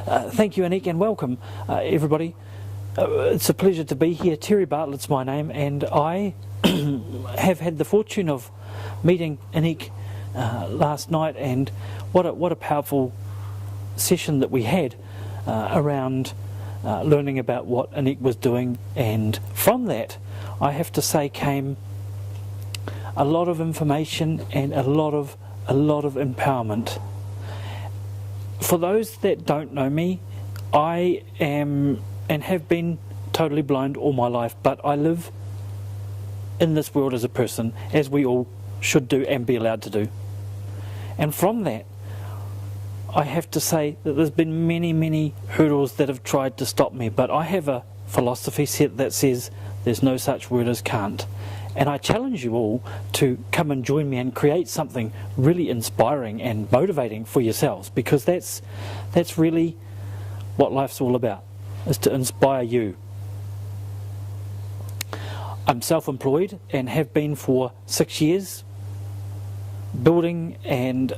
Thank you, Anik, and welcome, everybody. It's a pleasure to be here. Terry Bartlett's my name, and I have had the fortune of meeting Anik last night, and what a powerful session that we had around learning about what Anik was doing, and from that, I have to say, came a lot of information and a lot of empowerment. For those that don't know me, I am and have been totally blind all my life, but I live in this world as a person, as we all should do and be allowed to do. And from that, I have to say that there's been many hurdles that have tried to stop me, but I have a philosophy set that says there's no such word as can't. And I challenge you all to come and join me and create something really inspiring and motivating for yourselves, because that's really what life's all about, is to inspire you. I'm self-employed and have been for 6 years, building and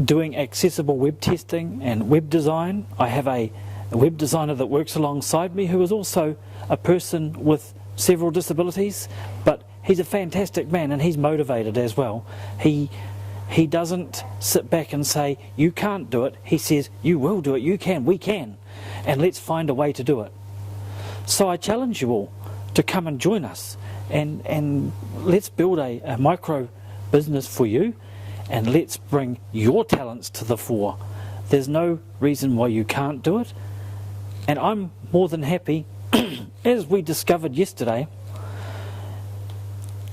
doing accessible web testing and web design. I have a web designer that works alongside me who is also a person with several disabilities, but he's a fantastic man and he's motivated as well. He doesn't sit back and say, you can't do it. He says, you will do it, you can, we can, and let's find a way to do it. So I challenge you all to come and join us, and let's build a micro business for you, and let's bring your talents to the fore. There's no reason why you can't do it, and I'm more than happy, as we discovered yesterday,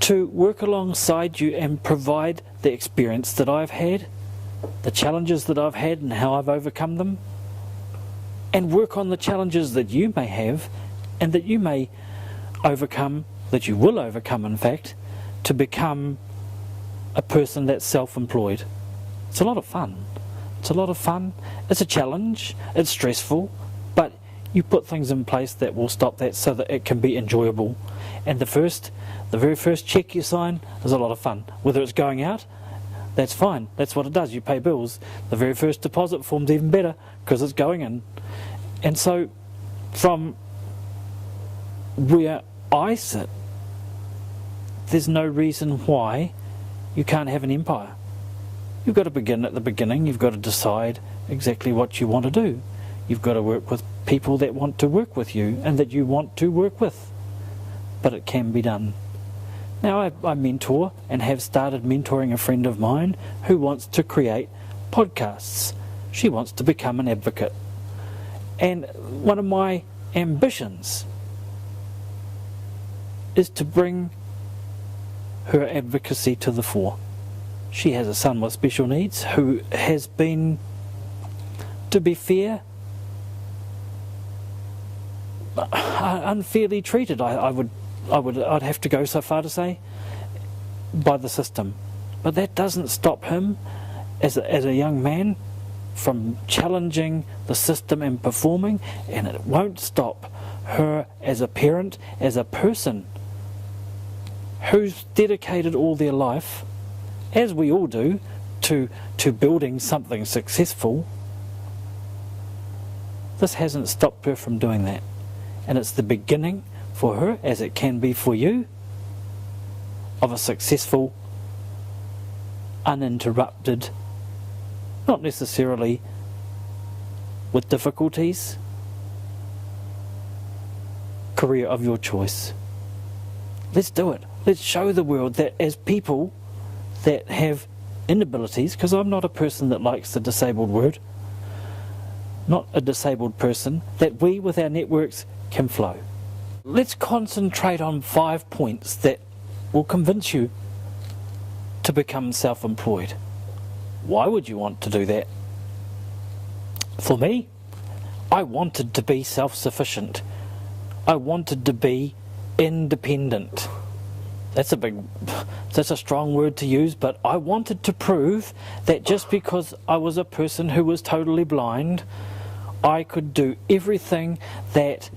to work alongside you and provide the experience that I've had, the challenges that I've had and how I've overcome them, and work on the challenges that you may have and that you may overcome, that you will overcome in fact, to become a person that's self-employed. It's a lot of fun. It's a lot of fun. It's a challenge. It's stressful, but you put things in place that will stop that so that it can be enjoyable. And the very first check you sign is a lot of fun. Whether it's going out, that's fine. That's what it does. You pay bills. The very first deposit form's even better because it's going in. And so from where I sit, there's no reason why you can't have an empire. You've got to begin at the beginning. You've got to decide exactly what you want to do. You've got to work with people that want to work with you and that you want to work with. But it can be done. Now I mentor and have started mentoring a friend of mine who wants to create podcasts. She wants to become an advocate. And one of my ambitions is to bring her advocacy to the fore. She has a son with special needs who has been, to be fair, unfairly treated. I'd have to go so far to say, by the system. But that doesn't stop him as a young man from challenging the system and performing, and it won't stop her as a parent, as a person who's dedicated all their life, as we all do, to building something successful. This hasn't stopped her from doing that. And it's the beginning for her, as it can be for you, of a successful, uninterrupted, not necessarily with difficulties, career of your choice. Let's do it. Let's show the world that as people that have inabilities, because I'm not a person that likes the disabled word, not a disabled person, that we with our networks can flow. Let's concentrate on 5 points that will convince you to become self-employed. Why would you want to do that? For me, I wanted to be self-sufficient. I wanted to be independent. That's a strong word to use, but I wanted to prove that just because I was a person who was totally blind, I could do everything that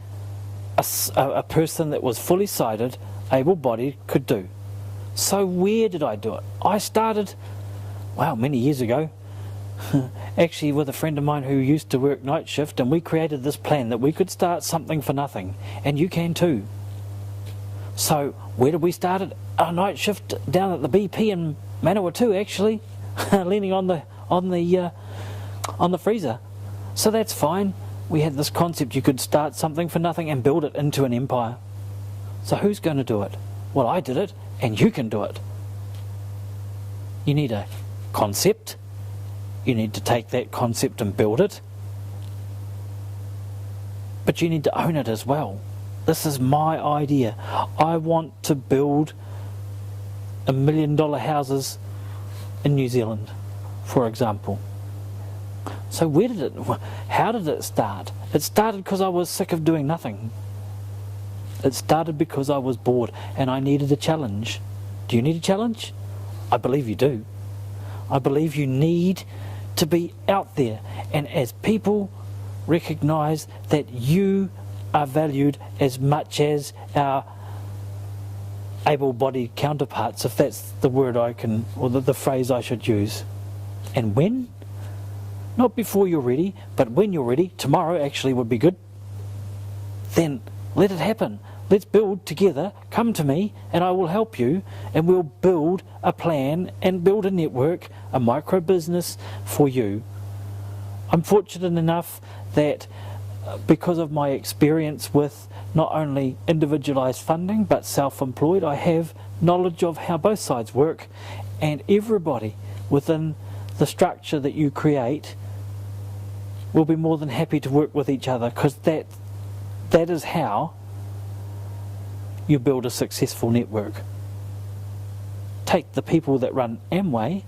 a person that was fully sighted, able-bodied, could do. So where did I do it? I started, many years ago, actually with a friend of mine who used to work night shift, and we created this plan that we could start something for nothing, and you can too. So where did we start it? Our night shift down at the BP in Manawatu, actually, leaning on the freezer. So that's fine. We had this concept you could start something for nothing and build it into an empire. So who's going to do it? Well, I did it, and you can do it. You need a concept. You need to take that concept and build it. But you need to own it as well. This is my idea. I want to build $1 million houses in New Zealand, for example. So how did it start? It started because I was sick of doing nothing. It started because I was bored and I needed a challenge. Do you need a challenge? I believe you do. I believe you need to be out there, and as people recognise that you are valued as much as our able-bodied counterparts, if that's the word or the phrase I should use. And when? Not before you're ready, but when you're ready. Tomorrow actually would be good. Then let it happen. Let's build together. Come to me and I will help you, and we'll build a plan and build a network, a micro business for you. I'm fortunate enough that because of my experience with not only individualised funding but self-employed, I have knowledge of how both sides work, and everybody within the structure that you create will be more than happy to work with each other, because that is how you build a successful network. Take the people that run Amway,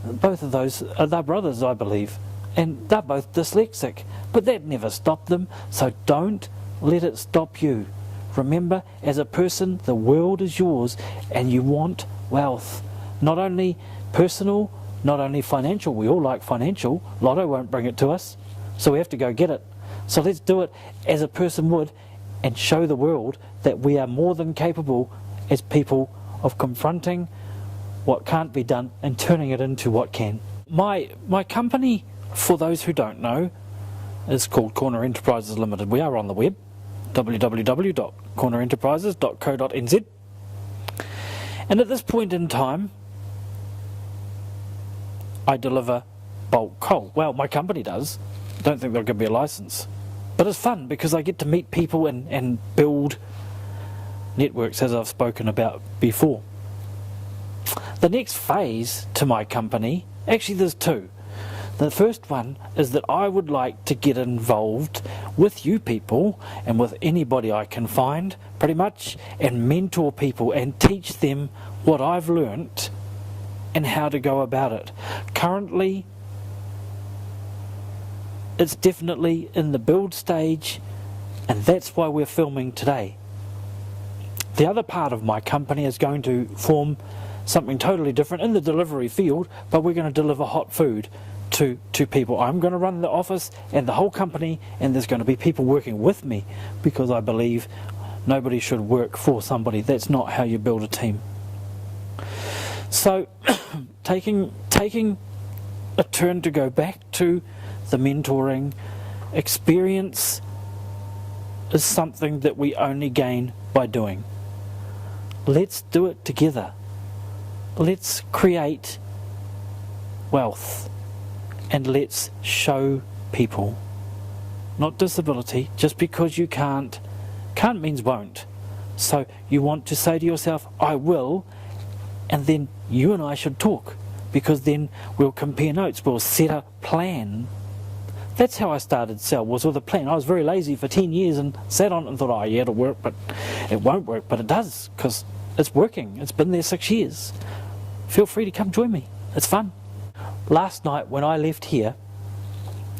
both of those they're brothers, I believe, and they're both dyslexic, but that never stopped them. So don't let it stop you. Remember, as a person, the world is yours, and you want wealth, not only personal, not only financial. We all like financial. Lotto won't bring it to us, so we have to go get it. So let's do it as a person would, and show the world that we are more than capable as people of confronting what can't be done and turning it into what can. My company, for those who don't know, is called Corner Enterprises Limited. We are on the web, www.cornerenterprises.co.nz. And at this point in time, I deliver bulk coal. Well, my company does. I don't think they'll give me a license. But it's fun because I get to meet people and build networks, as I've spoken about before. The next phase to my company, actually there's two. The first one is that I would like to get involved with you people and with anybody I can find, pretty much, and mentor people and teach them what I've learnt and how to go about it. Currently, it's definitely in the build stage, and that's why we're filming today. The other part of my company is going to form something totally different in the delivery field, but we're going to deliver hot food to people. I'm going to run the office and the whole company, and there's going to be people working with me, because I believe nobody should work for somebody. That's not how you build a team. So taking a turn to go back to the mentoring experience is something that we only gain by doing. Let's do it together. Let's create wealth, and let's show people, not disability. Just because you can't means won't. So you want to say to yourself, I will, and then you and I should talk, because then we'll compare notes, we'll set a plan. That's how I started Cell, was with a plan. I was very lazy for 10 years and sat on it and thought, oh yeah, it'll work, but it won't work. But it does, because it's working. It's been there 6 years. Feel free to come join me. It's fun. Last night when I left here,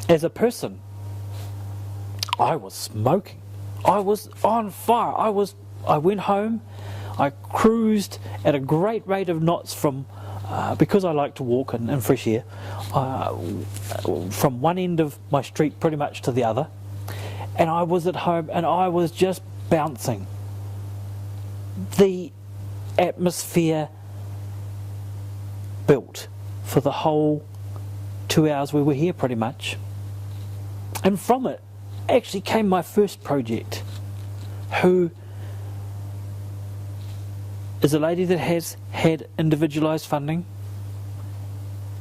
as a person, I was smoking. I was on fire. I went home, I cruised at a great rate of knots from, because I like to walk in fresh air, from one end of my street pretty much to the other, and I was at home and I was just bouncing. The atmosphere built for the whole 2 hours we were here pretty much. And from it actually came my first project, who is a lady that has had individualised funding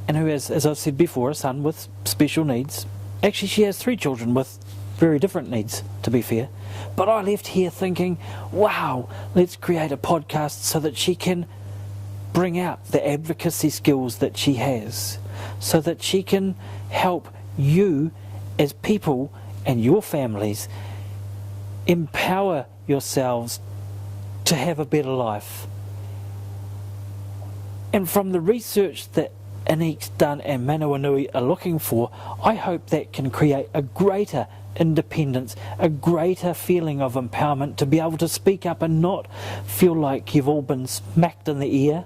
and who has, as I've said before, a son with special needs. Actually, she has 3 children with very different needs, to be fair. But I left here thinking, wow, let's create a podcast so that she can bring out the advocacy skills that she has, so that she can help you as people and your families empower yourselves to have a better life. And from the research that Anique's done and Manawanui are looking for, I hope that can create a greater independence, a greater feeling of empowerment to be able to speak up and not feel like you've all been smacked in the ear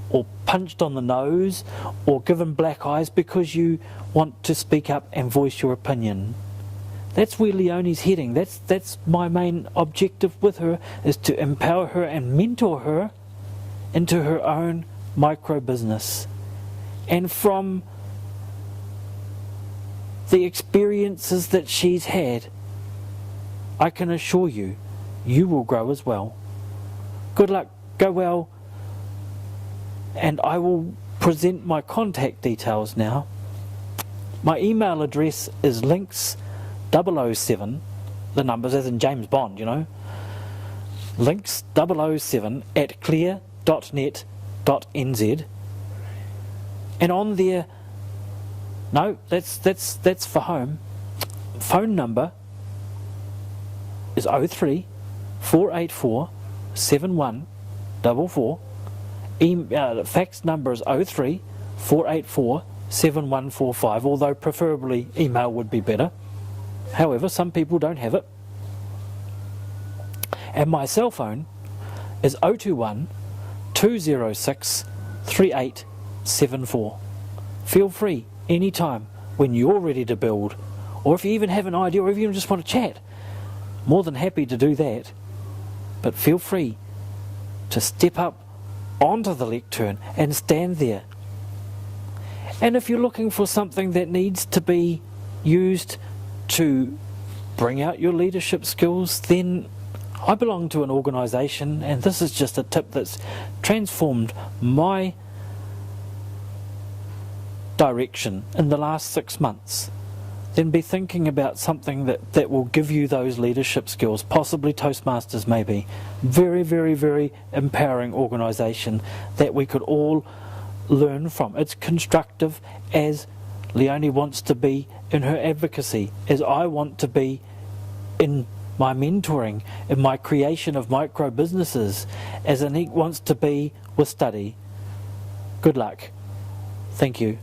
or punched on the nose or given black eyes because you want to speak up and voice your opinion. That's where Leonie's heading. That's my main objective with her, is to empower her and mentor her into her own micro business. And from the experiences that she's had, I can assure you, you will grow as well. Good luck, go well, and I will present my contact details now. My email address is links007, the numbers as in James Bond, you know, links007@clear.net.nz, and on there, no, that's for home. Phone number is 03 484 7144. Fax number is 03 484 7145, although preferably email would be better. However, some people don't have it. And my cell phone is 021 206 3874. Feel free anytime when you're ready to build, or if you even have an idea, or if you just want to chat, more than happy to do that. But feel free to step up onto the lectern and stand there. And if you're looking for something that needs to be used to bring out your leadership skills, then I belong to an organisation, and this is just a tip that's transformed my direction in the last 6 months. Then be thinking about something that will give you those leadership skills, possibly Toastmasters maybe. Very, very, very empowering organisation that we could all learn from. It's constructive, as Leonie wants to be in her advocacy, as I want to be in my mentoring, in my creation of micro businesses, as Anique wants to be with study. Good luck. Thank you.